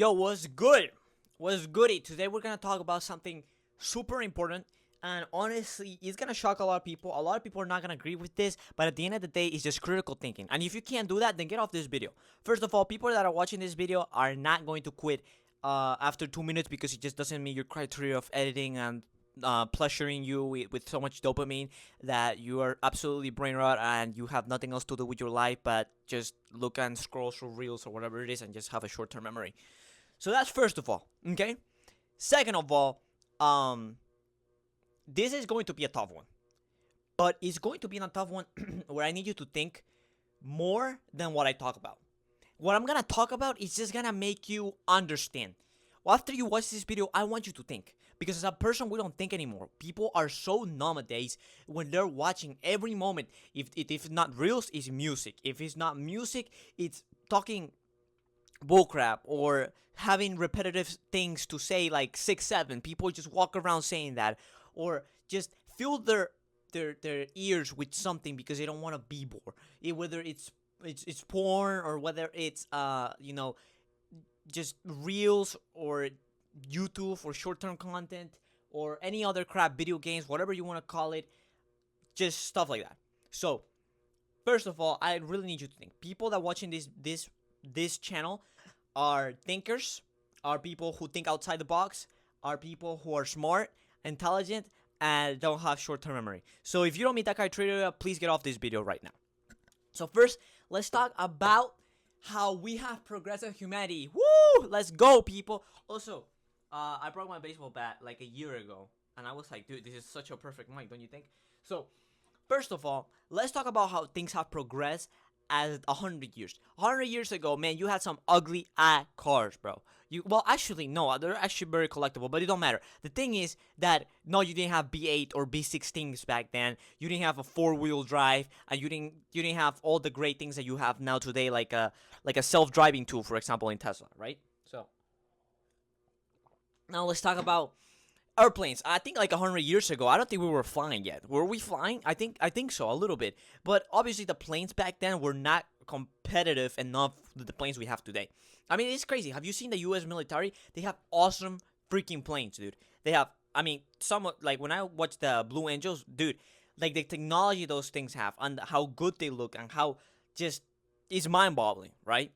Yo, what's good? What's goody? Today we're gonna talk about something super important, and honestly, it's gonna shock a lot of people. A lot of people are not gonna agree with this, but at the end of the day, it's just critical thinking. And if you can't do that, then get off this video. First of all, people that are watching this video are not going to quit after 2 minutes because it just doesn't meet your criteria of editing and pleasuring you with so much dopamine that you are absolutely brain rot and you have nothing else to do with your life but just look and scroll through reels or whatever it is and just have a short-term memory. So that's first of all, okay? Second of all, this is going to be a tough one. But it's going to be a tough one where I need you to think more than what I talk about. What I'm gonna talk about is just gonna make you understand. Well, after you watch this video, I want you to think. Because as a person, we don't think anymore. People are so nowadays when they're watching every moment. If it's not reels, it's music. If it's not music, it's talking bullcrap or having repetitive things to say like 6 7 people just walk around saying that, or just fill their ears with something because they don't want to be bored, whether it's porn or whether it's just reels or YouTube for short-term content or any other crap, video games, whatever you want to call it, just stuff like that. So first of all, I really need you to think. People that watching this channel are thinkers, are people who think outside the box, are people who are smart, intelligent, and don't have short-term memory. So if you don't meet that criteria, please get off this video right now. So first, let's talk about how we have progressed as humanity. Woo! Let's go, people. Also, I broke my baseball bat like a year ago, and I was like, dude, this is such a perfect mic, don't you think? So first of all, let's talk about how things have progressed as 100 years. 100 years ago, man, you had some ugly cars, bro. Well, actually, no, they're actually very collectible, but it don't matter. The thing is that, no, you didn't have B8 or B16s back then. You didn't have a four-wheel drive, and you didn't have all the great things that you have now today, like a self-driving tool, for example, in Tesla, right? So now let's talk about airplanes. I think like 100 years ago, I don't think we were flying yet. Were we flying? I think so, a little bit. But obviously the planes back then were not competitive enough with the planes we have today. I mean, it's crazy. Have you seen the US military? They have awesome freaking planes, dude. They have, I mean, some, like when I watch the Blue Angels, dude, like the technology those things have and how good they look and how just it's mind-boggling, right?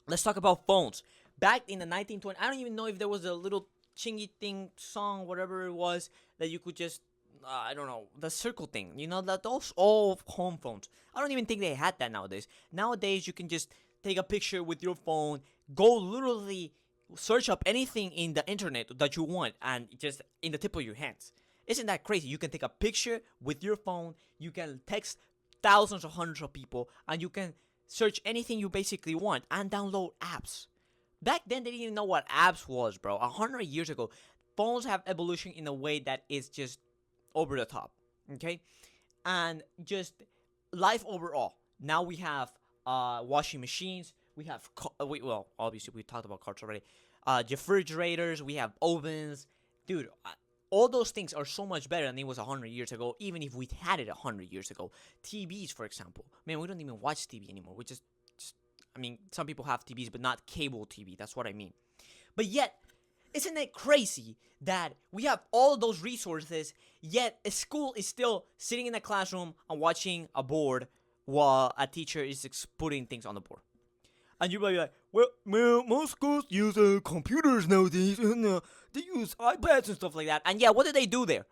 Let's talk about phones. Back in the 1920s, I don't even know if there was a little chingy thing song, whatever it was, that you could just, I don't know, the circle thing, that those old home phones. I don't even think they had that nowadays. Nowadays, you can just take a picture with your phone, go literally search up anything in the internet that you want, and just in the tip of your hands. Isn't that crazy? You can take a picture with your phone, you can text thousands or hundreds of people, and you can search anything you basically want and download apps. Back then, they didn't even know what apps was, bro. 100 years ago, phones have evolution in a way that is just over the top, okay? And just life overall. Now we have washing machines. We have, well, obviously, we talked about cars already. Refrigerators. We have ovens. Dude, all those things are so much better than it was 100 years ago, even if we had it 100 years ago. TVs, for example. Man, we don't even watch TV anymore. We just I mean, some people have TVs, but not cable TV. That's what I mean. But yet, isn't it crazy that we have all those resources, yet a school is still sitting in a classroom and watching a board while a teacher is putting things on the board? And you'll be like, well, most schools use computers nowadays, and they use iPads and stuff like that. And yeah, what did they do there?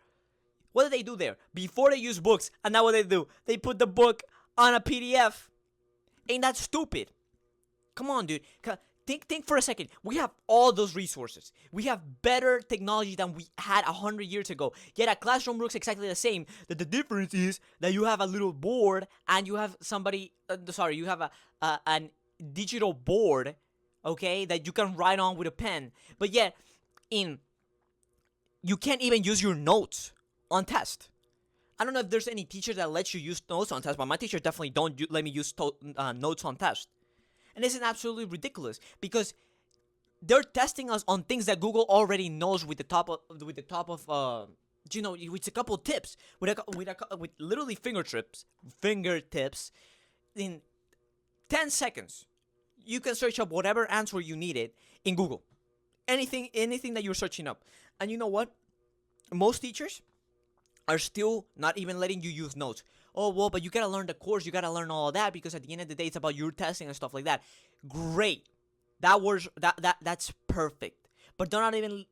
What did they do there? Before they use books, and now what they do? They put the book on a PDF. Ain't that stupid? Come on, dude. Think for a second. We have all those resources. We have better technology than we had 100 years ago. Yet a classroom looks exactly the same. The difference is that you have a little board and you have somebody. You have a digital board, okay, that you can write on with a pen. But yet, you can't even use your notes on test. I don't know if there's any teacher that lets you use notes on test, but my teacher definitely don't let me use notes on test. And this is absolutely ridiculous because they're testing us on things that Google already knows with a couple tips, with literally fingertips in 10 seconds. you can search up whatever answer you needed in Google. Anything that you're searching up. And you know what? Most teachers are still not even letting you use notes. Oh, well, but you gotta learn the course, you gotta learn all of that, because at the end of the day, it's about your testing and stuff like that. Great. That's perfect. But they're not even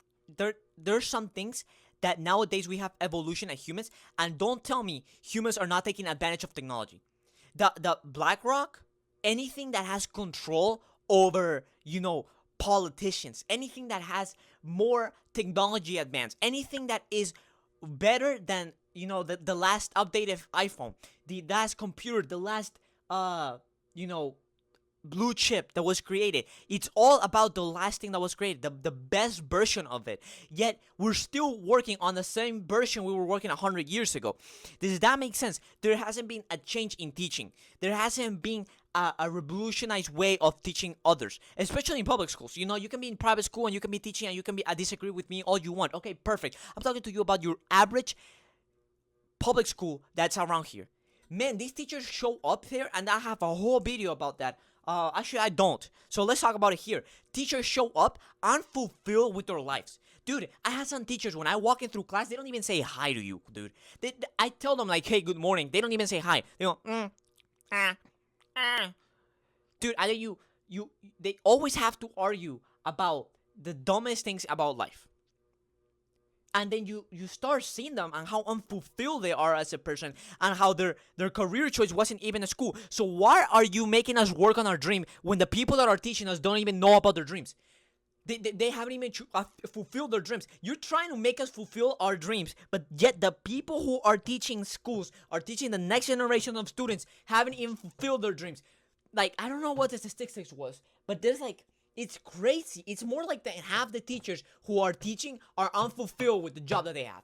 there's some things that nowadays we have evolution as humans, and don't tell me humans are not taking advantage of technology. The BlackRock, anything that has control over, politicians, anything that has more technology advance, anything that is better than the last updated iPhone, the last computer, the last blue chip that was created. It's all about the last thing that was created, the best version of it. Yet we're still working on the same version we were working 100 years ago. Does that make sense? There hasn't been a change in teaching. There hasn't been a revolutionized way of teaching others, especially in public schools. You can be in private school and you can be teaching and you can be disagree with me all you want. Okay, perfect. I'm talking to you about your average public school that's around here. Man, these teachers show up there, and I have a whole video about that. Actually, I don't. So let's talk about it here. Teachers show up unfulfilled with their lives. Dude, I had some teachers, when I walk in through class, they don't even say hi to you, dude. I tell them, like, hey, good morning. They don't even say hi. They go, Dude, either they always have to argue about the dumbest things about life. And then you start seeing them and how unfulfilled they are as a person, and how their career choice wasn't even a school. So why are you making us work on our dream when the people that are teaching us don't even know about their dreams? They haven't even fulfilled their dreams. You're trying to make us fulfill our dreams, but yet the people who are teaching schools, are teaching the next generation of students, haven't even fulfilled their dreams. Like, I don't know what the statistics was, but there's it's crazy. It's more like that half the teachers who are teaching are unfulfilled with the job that they have.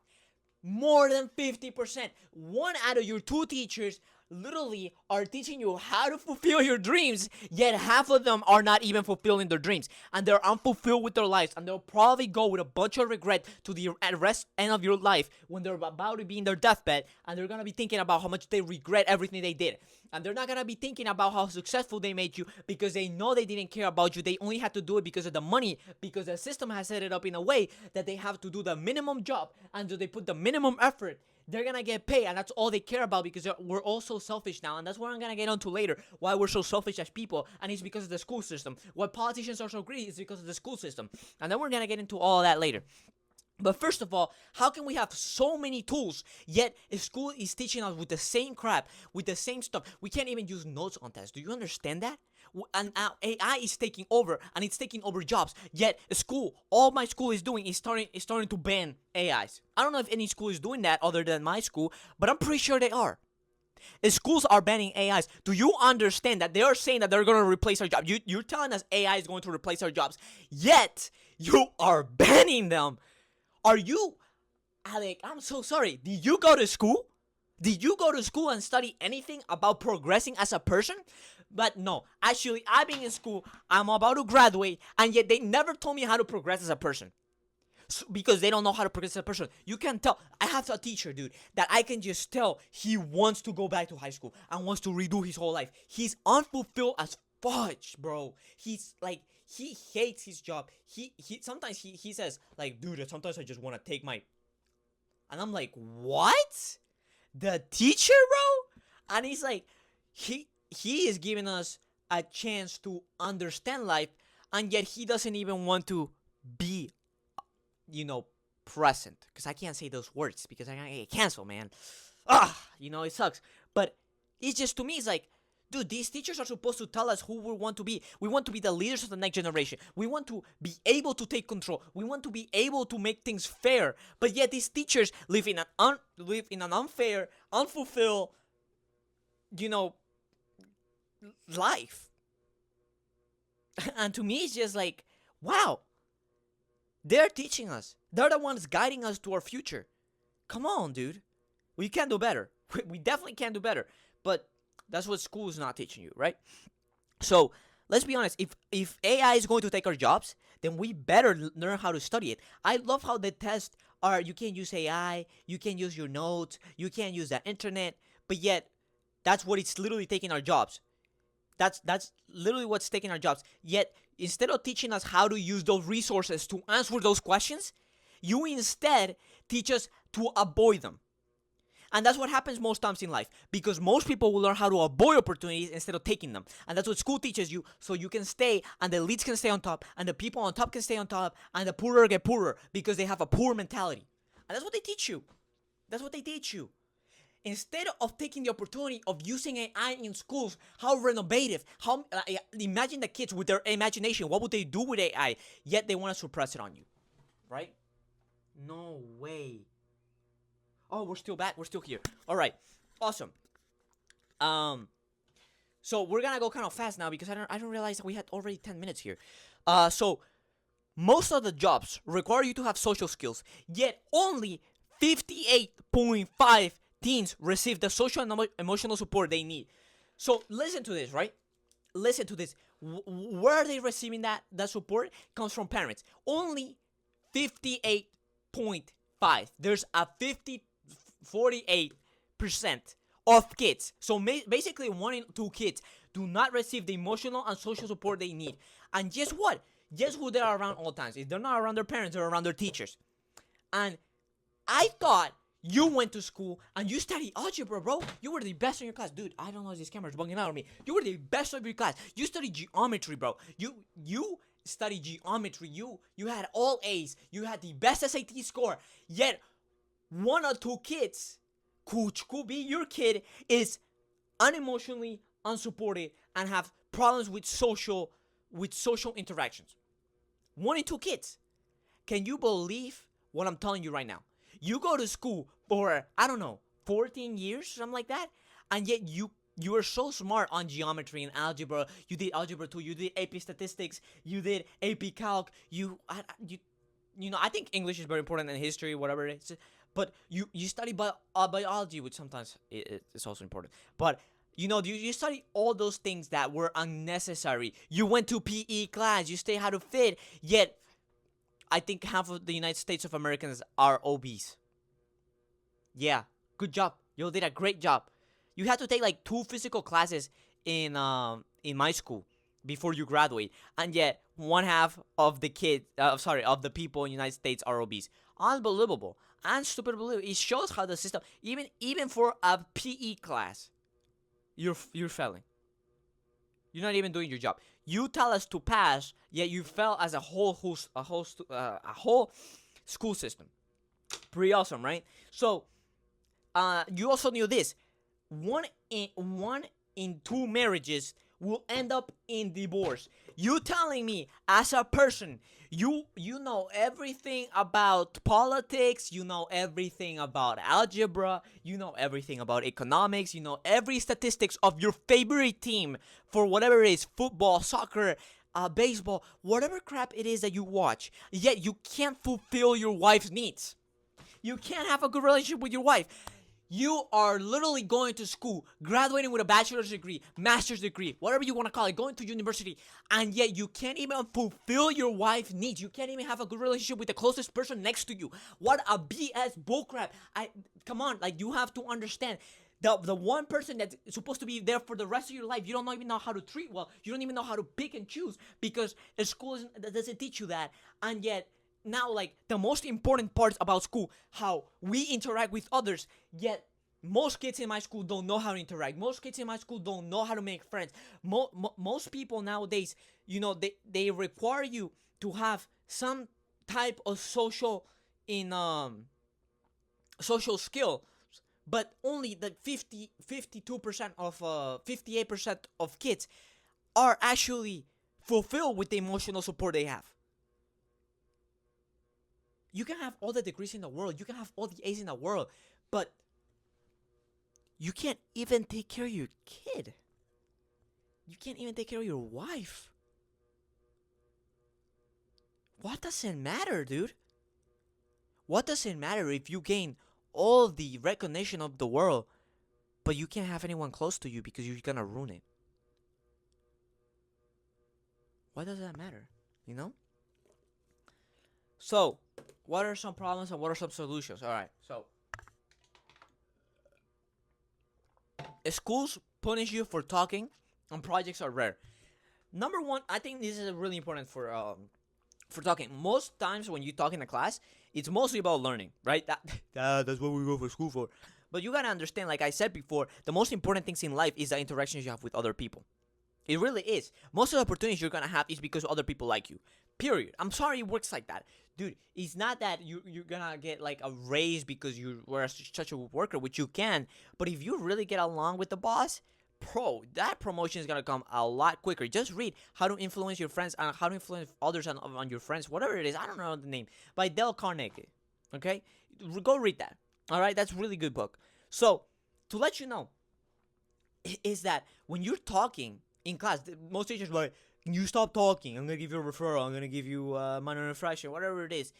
More than 50%. 1 out of your 2 teachers literally are teaching you how to fulfill your dreams, yet half of them are not even fulfilling their dreams, and they're unfulfilled with their lives, and they'll probably go with a bunch of regret to the rest end of your life when they're about to be in their deathbed, and they're gonna be thinking about how much they regret everything they did. And they're not gonna be thinking about how successful they made you, because they know they didn't care about you. They only had to do it because of the money, because the system has set it up in a way that they have to do the minimum job, and so they put the minimum effort. They're gonna get paid, and that's all they care about, because we're all so selfish now. And that's what I'm gonna get onto later, why we're so selfish as people, and it's because of the school system. Why politicians are so greedy is because of the school system. And then we're gonna get into all of that later. But first of all, how can we have so many tools, yet school is teaching us with the same crap, with the same stuff? We can't even use notes on tests. Do you understand that? And now AI is taking over, and it's taking over jobs. Yet all my school is doing is starting to ban AIs. I don't know if any school is doing that other than my school, but I'm pretty sure they are. Schools are banning AIs. Do you understand that they are saying that they're going to replace our jobs? You're telling us AI is going to replace our jobs, yet you are banning them. Are you, Alec? I'm so sorry. Did you go to school? Did you go to school and study anything about progressing as a person? But no, actually, I've been in school, I'm about to graduate, and yet they never told me how to progress as a person. Because they don't know how to progress as a person. You can tell. I have a teacher, dude, that I can just tell he wants to go back to high school and wants to redo his whole life. He's unfulfilled as fudge, bro. He's like, he hates his job. He sometimes he says, like, dude, sometimes I just want to take my... And I'm like, what? The teacher, bro? And he's like, he is giving us a chance to understand life, and yet he doesn't even want to be, present. Because I can't say those words because I get canceled, man. It sucks. But it's just, to me, it's like, dude, these teachers are supposed to tell us who we want to be. We want to be the leaders of the next generation. We want to be able to take control. We want to be able to make things fair. But yet these teachers live in an unfair, unfulfilled, life. And to me, it's just like, wow. They're teaching us. They're the ones guiding us to our future. Come on, dude. We can do better. We definitely can do better. But that's what school is not teaching you, right? So let's be honest. If AI is going to take our jobs, then we better learn how to study it. I love how the tests are, you can't use AI, you can't use your notes, you can't use the internet, but yet that's what it's literally taking our jobs. That's literally what's taking our jobs. Yet instead of teaching us how to use those resources to answer those questions, you instead teach us to avoid them. And that's what happens most times in life, because most people will learn how to avoid opportunities instead of taking them. And that's what school teaches you, so you can stay, and the elites can stay on top, and the people on top can stay on top, and the poorer get poorer because they have a poor mentality. And that's what they teach you. That's what they teach you. Instead of taking the opportunity of using AI in schools, how innovative, how imagine the kids with their imagination, what would they do with AI? Yet they want to suppress it on you, right? No way. Oh, we're still back. We're still here. All right, awesome. So we're gonna go kind of fast now because I don't realize that we had already 10 minutes here. So most of the jobs require you to have social skills, yet only 58.5 teens receive the social and emotional support they need. So listen to this, right? Listen to this. Where are they receiving that support? Comes from parents. Only 58.5. There's a 48% of kids. So basically, 1 in 2 kids do not receive the emotional and social support they need. And guess what? Guess who they are around all times? If they're not around their parents, they're around their teachers. And I thought you went to school and you studied algebra, bro. You were the best in your class. Dude, I don't know if this camera's bugging out on me. You were the best of your class. You studied geometry, bro. You studied geometry. You had all A's. You had the best SAT score. Yet 1 or 2 kids, which could be your kid, is unemotionally unsupported and have problems with social interactions. 1 in 2 kids. Can you believe what I'm telling you right now? You go to school for, I don't know, 14 years, something like that, and yet you are so smart on geometry and algebra. You did algebra 2, you did AP statistics, you did AP calc, I think English is very important, and history, whatever it is. But you study biology, which sometimes it's also important. But you study all those things that were unnecessary. You went to PE class, you studied how to fit, yet I think half of the United States of Americans are obese. Yeah, good job. You did a great job. You had to take like 2 physical classes in my school before you graduate, and yet 1/2 of the of the people in the United States are obese. Unbelievable. And stupid believable. It shows how the system, even for a PE class, you're failing. You're not even doing your job. You tell us to pass, yet you fail as a whole school system. Pretty awesome, right? So, you also knew this: 1 in 2 marriages will end up in divorce. You telling me, as a person, you know everything about politics, you know everything about algebra, you know everything about economics, you know every statistics of your favorite team for whatever it is, football, soccer, baseball, whatever crap it is that you watch, yet you can't fulfill your wife's needs. You can't have a good relationship with your wife. You are literally going to school, graduating with a bachelor's degree, master's degree, whatever you want to call it, going to university, and yet you can't even fulfill your wife's needs. You can't even have a good relationship with the closest person next to you. What a BS bullcrap. Come on, like, you have to understand. The one person that's supposed to be there for the rest of your life, you don't even know how to treat well. You don't even know how to pick and choose because the school doesn't teach you that. And yet, now, like, the most important parts about school, how we interact with others, yet most kids in my school don't know how to interact. Most kids in my school don't know how to make friends. Most people nowadays, they require you to have some type of social skill, but only the 52% of 58% of kids are actually fulfilled with the emotional support they have. You can have all the degrees in the world, you can have all the A's in the world, but you can't even take care of your kid. You can't even take care of your wife. What does it matter, dude? What does it matter if you gain all the recognition of the world, but you can't have anyone close to you because you're gonna ruin it? Why does that matter? So, what are some problems and what are some solutions? Alright, so schools punish you for talking and projects are rare. Number one, I think this is really important for talking. Most times when you talk in a class, it's mostly about learning, right? That's what we go for school for. But you gotta understand, like I said before, the most important things in life is the interactions you have with other people. It really is. Most of the opportunities you're gonna have is because other people like you. Period. I'm sorry it works like that. Dude, it's not that you're gonna get like a raise because you were such a worker, which you can, but if you really get along with the boss, that promotion is gonna come a lot quicker. Just read How to Influence Your Friends and How to Influence Others on Your Friends, whatever it is. I don't know the name, by Dale Carnegie. Okay, go read that. All right, that's a really good book. So to let you know, is that when you're talking in class, most teachers are like, you stop talking. I'm gonna give you a referral. I'm gonna give you minor infraction, whatever it is.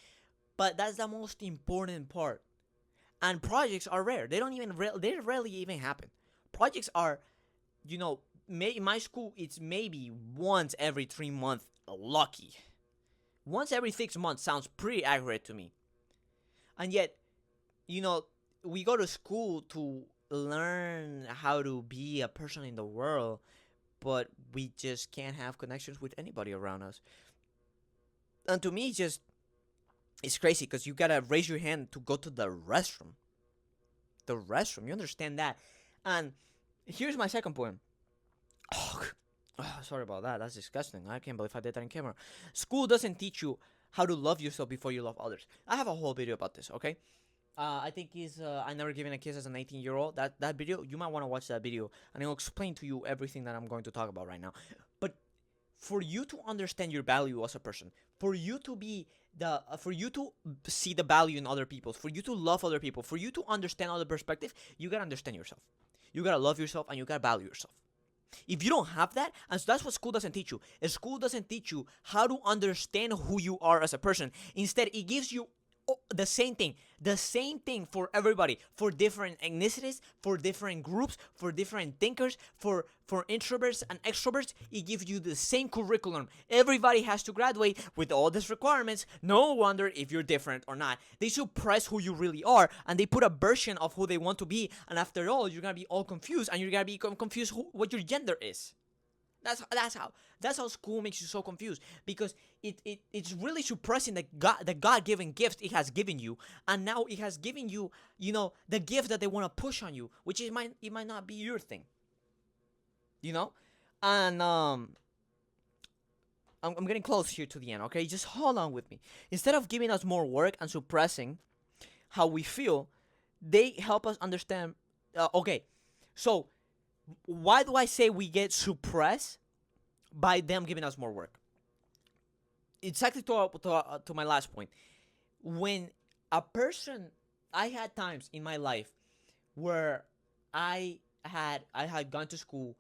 But that's the most important part. And projects are rare. They don't even they rarely even happen. Projects are, in my school it's maybe once every 3 months. Lucky. Once every 6 months sounds pretty accurate to me. And yet, we go to school to learn how to be a person in the world, but we just can't have connections with anybody around us. And to me, it's crazy because you gotta raise your hand to go to the restroom. The restroom, you understand that? And here's my second point. Oh, sorry about that. That's disgusting. I can't believe I did that in camera. School doesn't teach you how to love yourself before you love others. I have a whole video about this, okay? I think is I Never Given a Kiss as an 18-year-old. That video, you might want to watch that video, and it'll explain to you everything that I'm going to talk about right now. But for you to understand your value as a person, for you to see the value in other people, for you to love other people, for you to understand other perspectives, you gotta understand yourself. You gotta love yourself, and you gotta value yourself. If you don't have that, and so that's what school doesn't teach you. School doesn't teach you how to understand who you are as a person. Instead, it gives you the same thing for everybody, for different ethnicities, for different groups, for different thinkers, for introverts and extroverts. It gives you the same curriculum. Everybody has to graduate with all these requirements. No wonder if you're different or not. They suppress who you really are, and they put a version of who they want to be, and after all, you're gonna be all confused, and you're gonna be confused what your gender is. That's how school makes you so confused, because it's really suppressing the God-given gifts it has given you, and now it has given you the gift that they want to push on you, which it might not be your thing, and I'm getting close here to the end. Okay, just hold on with me. Instead of giving us more work and suppressing how we feel, they help us understand. Okay, so why do I say we get suppressed by them giving us more work? Exactly to my last point. When I had times in my life where I had gone to school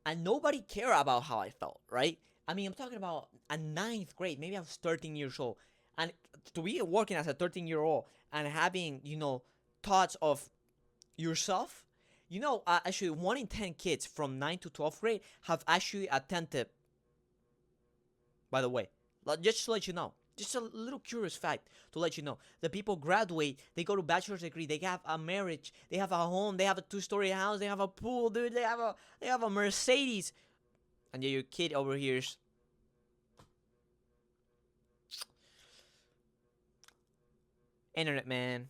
and nobody cared about how I felt, right? I mean, I'm talking about a ninth grade. Maybe I was 13 years old. And to be working as a 13-year-old and having, thoughts of yourself, actually 1 in 10 kids from 9th to 12th grade have actually attempted, by the way, just to let you know. Just a little curious fact to let you know. The people graduate, they go to bachelor's degree, they have a marriage, they have a home, they have a 2-story house, they have a pool, dude, they have a Mercedes. And yet your kid over here's internet man.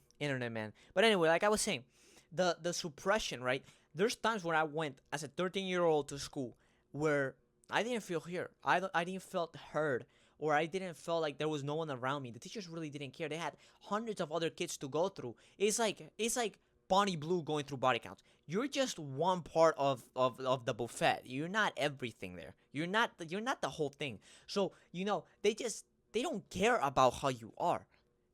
But anyway, like I was saying, the suppression, right? There's times where I went as a 13-year-old to school where I didn't feel here. I didn't feel heard, or I didn't feel like there was no one around me. The teachers really didn't care. They had hundreds of other kids to go through. It's like Bonnie Blue going through body counts. You're just one part of the buffet. You're not everything there. You're not the whole thing. So they don't care about how you are.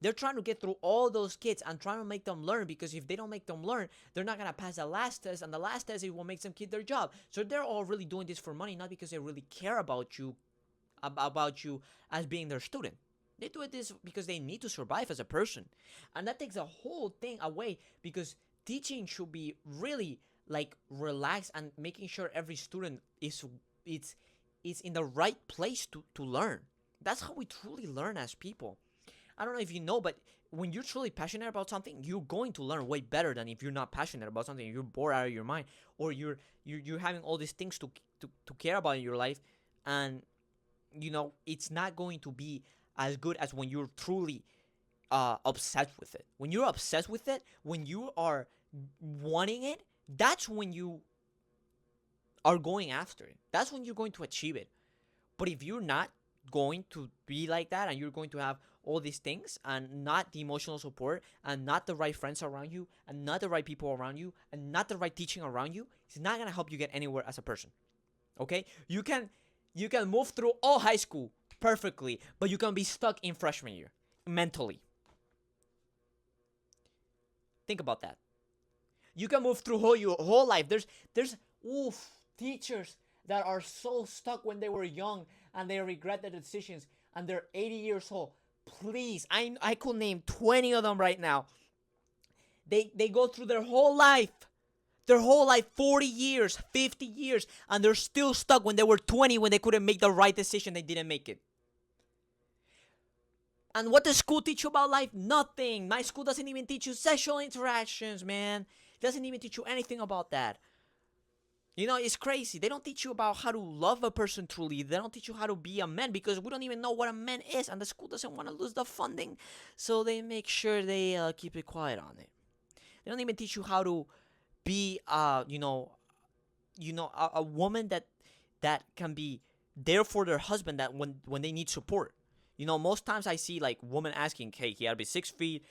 They're trying to get through all those kids and trying to make them learn, because if they don't make them learn, they're not going to pass the last test, and the last test is what makes them keep their job. So they're all really doing this for money, not because they really care about you as being their student. They do this because they need to survive as a person. And that takes the whole thing away, because teaching should be really like relaxed and making sure every student is in the right place to learn. That's how we truly learn as people. I don't know if you know, but when you're truly passionate about something, you're going to learn way better than if you're not passionate about something. You're bored out of your mind, or you're having all these things to care about in your life, and it's not going to be as good as when you're truly obsessed with it. When you're obsessed with it, when you are wanting it, that's when you are going after it. That's when you're going to achieve it. But if you're not going to be like that, and you're going to have all these things and not the emotional support and not the right friends around you and not the right people around you and not the right teaching around you, it's not going to help you get anywhere as a person. Okay? You can move through all high school perfectly, but you can be stuck in freshman year mentally. Think about that. You can move through your whole life. There's teachers that are so stuck when they were young and they regret their decisions and they're 80 years old. Please, I could name 20 of them right now. They go through their whole life, 40 years, 50 years, and they're still stuck when they were 20 when they couldn't make the right decision. They didn't make it. And what does school teach you about life? Nothing. My school doesn't even teach you sexual interactions, man. It doesn't even teach you anything about that. It's crazy. They don't teach you about how to love a person truly. They don't teach you how to be a man because we don't even know what a man is, and the school doesn't want to lose the funding, so they make sure they keep it quiet on it. They don't even teach you how to be, a woman that can be there for their husband that when they need support. Most times I see like women asking, "Hey, he gotta be 6 feet,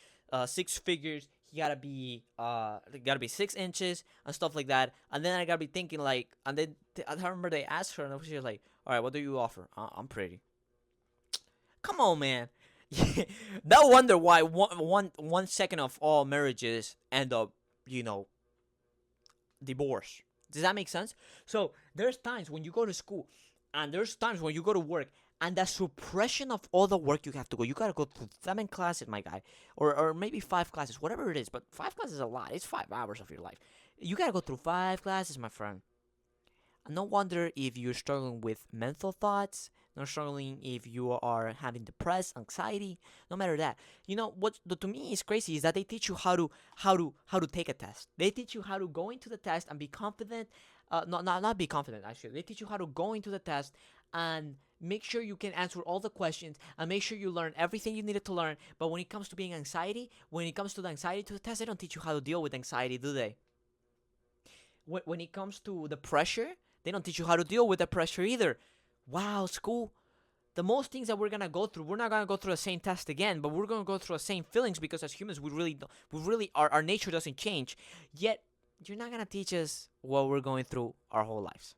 6 figures. He gotta be 6 inches and stuff like that." And then I gotta be thinking like, and then I remember they asked her, and she was like, "All right, what do you offer?" I'm pretty. Come on, man. No wonder why one second of all marriages end up, divorce. Does that make sense? So there's times when you go to school, and there's times when you go to work, and the suppression of all the work you have to go. You gotta go through 7 classes, my guy, or maybe 5 classes, whatever it is. But 5 classes is a lot. It's 5 hours of your life. You gotta go through 5 classes, my friend. And no wonder if you're struggling with mental thoughts. No struggling if you are having depressed, anxiety. No matter that, what to me is crazy is that they teach you how to take a test. They teach you how to go into the test and be confident. Not be confident. Actually, they teach you how to go into the test and make sure you can answer all the questions and make sure you learn everything you needed to learn. But when it comes to being anxiety, when it comes to the anxiety to the test, they don't teach you how to deal with anxiety, do they? When it comes to the pressure, they don't teach you how to deal with the pressure either. Wow, school. The most things that we're gonna go through, we're not gonna go through the same test again, but we're gonna go through the same feelings because as humans, our nature doesn't change. Yet, you're not gonna teach us what we're going through our whole lives.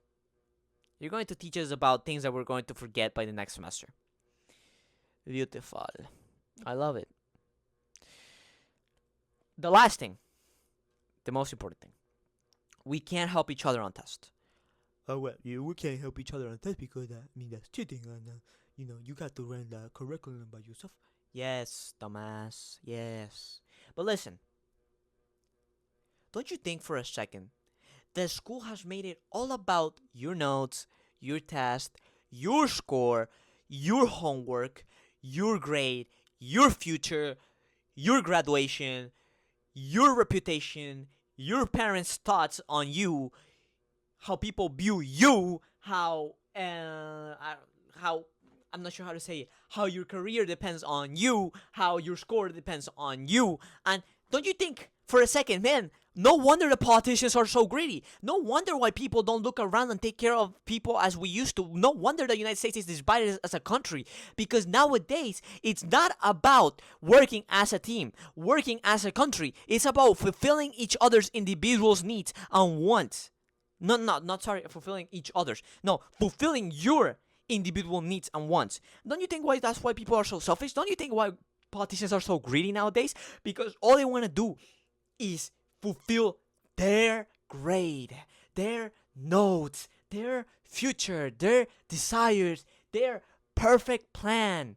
You're going to teach us about things that we're going to forget by the next semester. Beautiful. I love it. The last thing, the most important thing, we can't help each other on tests. Oh, well, we can't help each other on tests because, that's cheating and, you got to run the curriculum by yourself. Yes, dumbass, yes. But listen, don't you think for a second the school has made it all about your notes, your test, your score, your homework, your grade, your future, your graduation, your reputation, your parents' thoughts on you, how people view you, how I'm not sure how to say it, how your career depends on you, how your score depends on you. And don't you think for a second, man, no wonder the politicians are so greedy. No wonder why people don't look around and take care of people as we used to. No wonder the United States is divided as a country. Because nowadays, it's not about working as a team, working as a country. It's about fulfilling each other's individual's needs and wants. Not fulfilling each other's. No, fulfilling your individual needs and wants. Don't you think that's why people are so selfish? Don't you think why politicians are so greedy nowadays? Because all they want to do is fulfill their grade, their notes, their future, their desires, their perfect plan.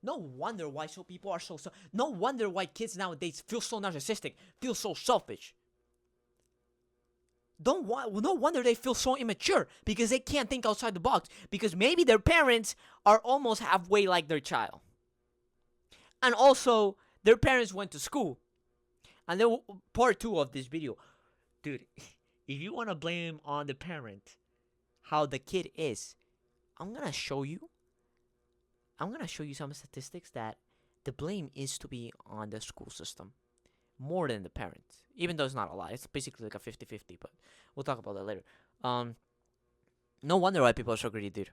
No wonder why people are so no wonder why kids nowadays feel so narcissistic, feel so selfish. No wonder they feel so immature because they can't think outside the box because maybe their parents are almost halfway like their child. And also, their parents went to school. And then part 2 of this video, dude, if you want to blame on the parent how the kid is, I'm gonna show you. I'm gonna show you some statistics that the blame is to be on the school system more than the parents. Even though it's not a lot, it's basically like a 50-50. But we'll talk about that later. Um, no wonder why people are so greedy, dude.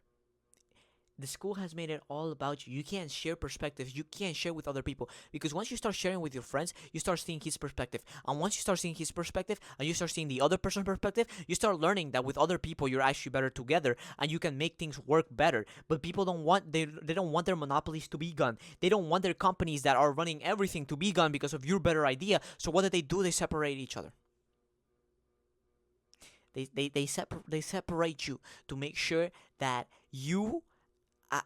The school has made it all about you. You can't share perspectives. You can't share with other people because once you start sharing with your friends, you start seeing his perspective. And once you start seeing his perspective and you start seeing the other person's perspective, you start learning that with other people you're actually better together and you can make things work better. But people don't want they don't want their monopolies to be gone. They don't want their companies that are running everything to be gone because of your better idea. So what do? They separate each other. They separate you to make sure that you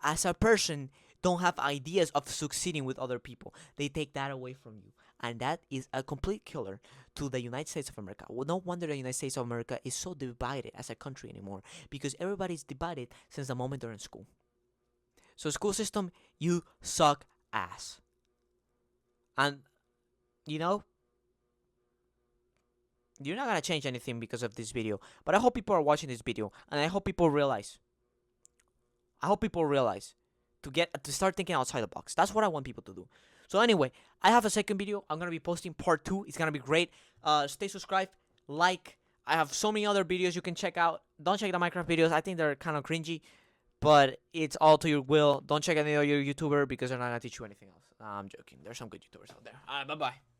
as a person don't have ideas of succeeding with other people. They take that away from you. And that is a complete killer to the United States of America. Well, no wonder the United States of America is so divided as a country anymore because everybody's divided since the moment they're in school. So, school system, you suck ass. And, you know, you're not gonna change anything because of this video. But I hope people are watching this video and I hope people realize. To start thinking outside the box. That's what I want people to do. So anyway, I have a second video. I'm gonna be posting part 2. It's gonna be great. Stay subscribed, like. I have so many other videos you can check out. Don't check the Minecraft videos. I think they're kind of cringy, but it's all to your will. Don't check any other YouTuber because they're not gonna teach you anything else. I'm joking. There's some good YouTubers out there. Bye bye.